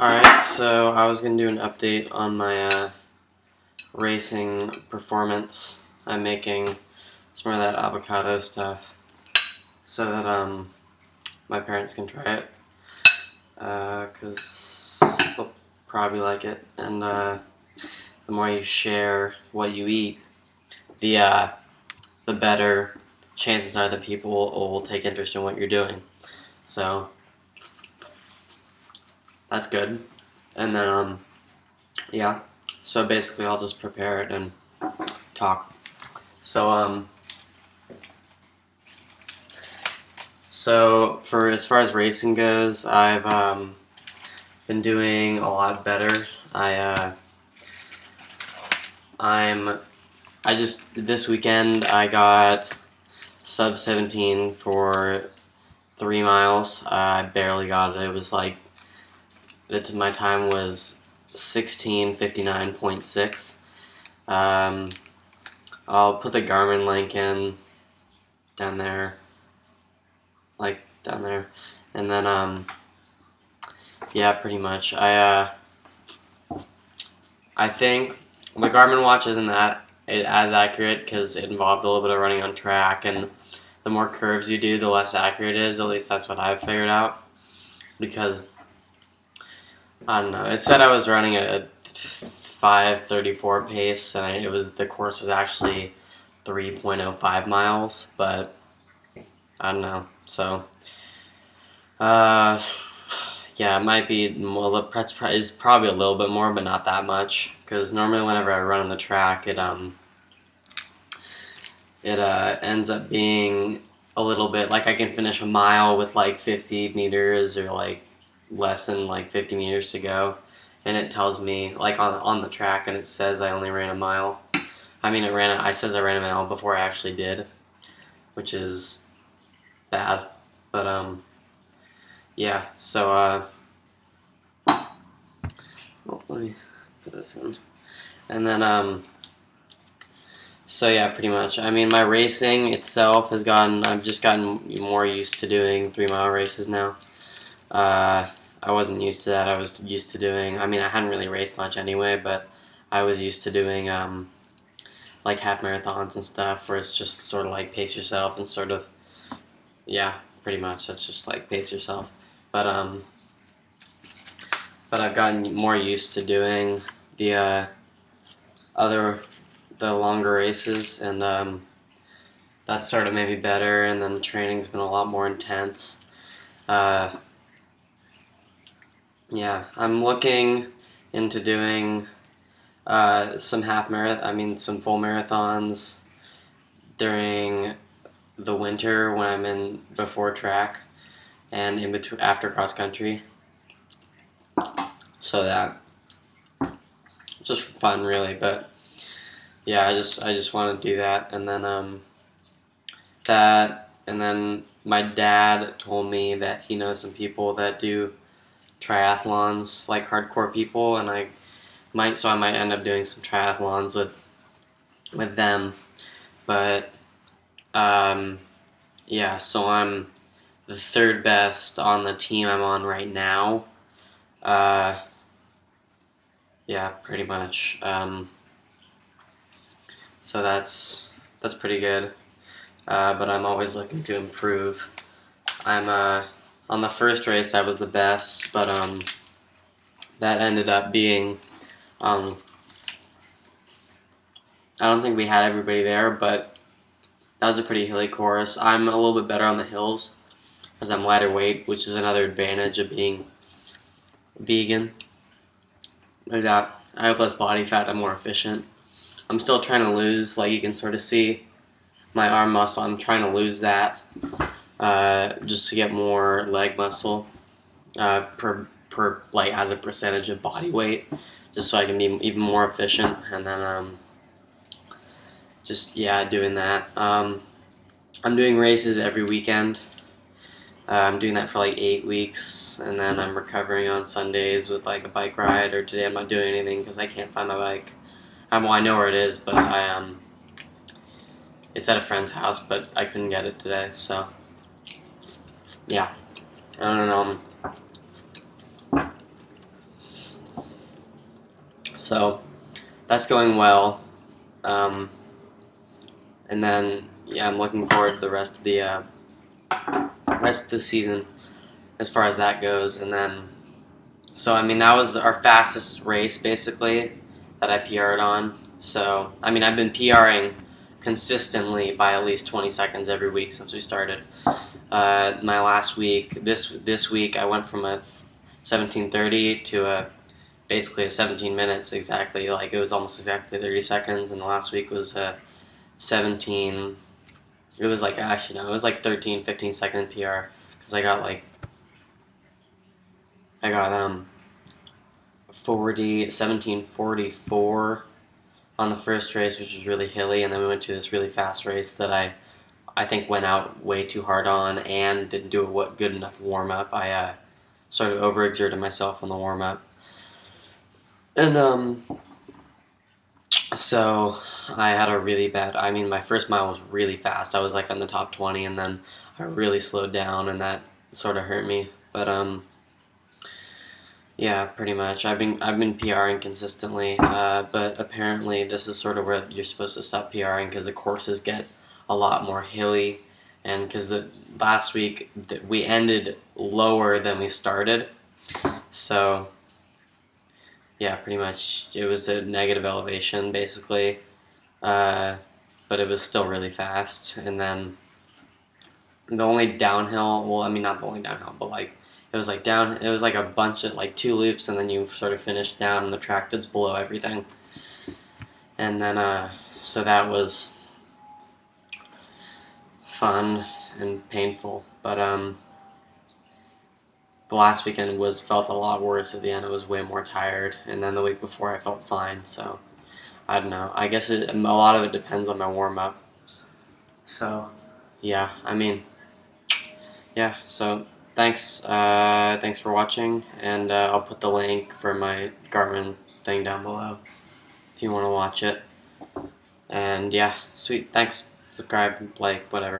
Alright, so I was going to do an update on my racing performance. I'm making some of that avocado stuff so that my parents can try it, because they'll probably like it. And the more you share what you eat, the better chances are that people will take interest in what you're doing. So that's good. And then yeah, so basically I'll just prepare it and talk. So for as far as racing goes, I've been doing a lot better. I just this weekend I got sub 17 for 3 miles. I barely got it. It was like my time was 16:59.6. I'll put the Garmin link in down there, and then yeah, pretty much. I think the Garmin watch isn't that as accurate because it involved a little bit of running on track, and the more curves you do, the less accurate it is. At least that's what I've figured out. Because I don't know. It said I was running at a 5:34 pace, and the course was actually 3.05 miles, but I don't know. So, yeah, it might be. Well, the is probably a little bit more, but not that much. Because normally, whenever I run on the track, it ends up being a little bit like I can finish a mile with like 50 meters or like less than like 50 meters to go, and it tells me like on the track, and it says I only ran a mile. I mean, I says I ran a mile before I actually did, which is bad. But yeah. So let me put this in, and then so yeah, pretty much. I mean, my racing itself has I've just gotten more used to doing 3-mile races now. I wasn't used to that. I was used to doing, I mean, I hadn't really raced much anyway, but I was used to doing like half marathons and stuff, where it's just sort of like pace yourself and sort of, yeah, pretty much. That's just like pace yourself. But I've gotten more used to doing the the longer races, and that sort of made me better. And then the training's been a lot more intense. Yeah, I'm looking into doing some some full marathons during the winter when I'm in before track and in between after cross country. So that just for fun, really. But yeah, I just want to do that, and then my dad told me that he knows some people that do triathlons, like hardcore people, and I might end up doing some triathlons with them. But yeah, so I'm the third best on the team I'm on right now. Yeah, pretty much. So that's pretty good. But I'm always looking to improve. I'm on the first race I was the best, but that ended up being I don't think we had everybody there, but that was a pretty hilly course. I'm a little bit better on the hills because I'm lighter weight, which is another advantage of being vegan. Like that, I have less body fat. I'm more efficient. I'm still trying to lose, like you can sort of see, my arm muscle. I'm trying to lose that just to get more leg muscle per like as a percentage of body weight, just so I can be even more efficient. And then just yeah, doing that. I'm doing races every weekend. I'm doing that for like 8 weeks, and then I'm recovering on Sundays with like a bike ride. Or today I'm not doing anything because I can't find my bike. Well, I know where it is, but it's at a friend's house, but I couldn't get it today. So yeah, I don't know. So that's going well. And then yeah, I'm looking forward to the rest of the season as far as that goes. And then so I mean that was our fastest race basically that I PR'd on. So I mean I've been PRing consistently by at least 20 seconds every week since we started. My last week, this week, I went from a 17:30 to basically a 17 minutes exactly. Like it was almost exactly 30 seconds, and the last week was 17. It was like actually no, it was like 13, 15 second PR because I got 17:44 on the first race, which was really hilly, and then we went to this really fast race that I think went out way too hard on and didn't do a good enough warm up. I sort of overexerted myself on the warm up, and so I had a really bad. I mean, my first mile was really fast. I was like on the top 20, and then I really slowed down, and that sort of hurt me. But yeah, pretty much. I've been PRing consistently, but apparently this is sort of where you're supposed to stop PRing because the courses get a lot more hilly, and because the last week we ended lower than we started, so yeah, pretty much it was a negative elevation basically, but it was still really fast, and then the only downhill. Well, I mean not the only downhill, but like it was like down. It was like a bunch of like two loops, and then you sort of finished down on the track that's below everything. And then so that was fun and painful, but the last weekend felt a lot worse at the end. I was way more tired, and then the week before I felt fine. So I don't know. I guess a lot of it depends on my warm up. So yeah, I mean yeah. So thanks for watching, and I'll put the link for my Garmin thing down below if you want to watch it. And yeah, sweet. Thanks. Subscribe, like, whatever.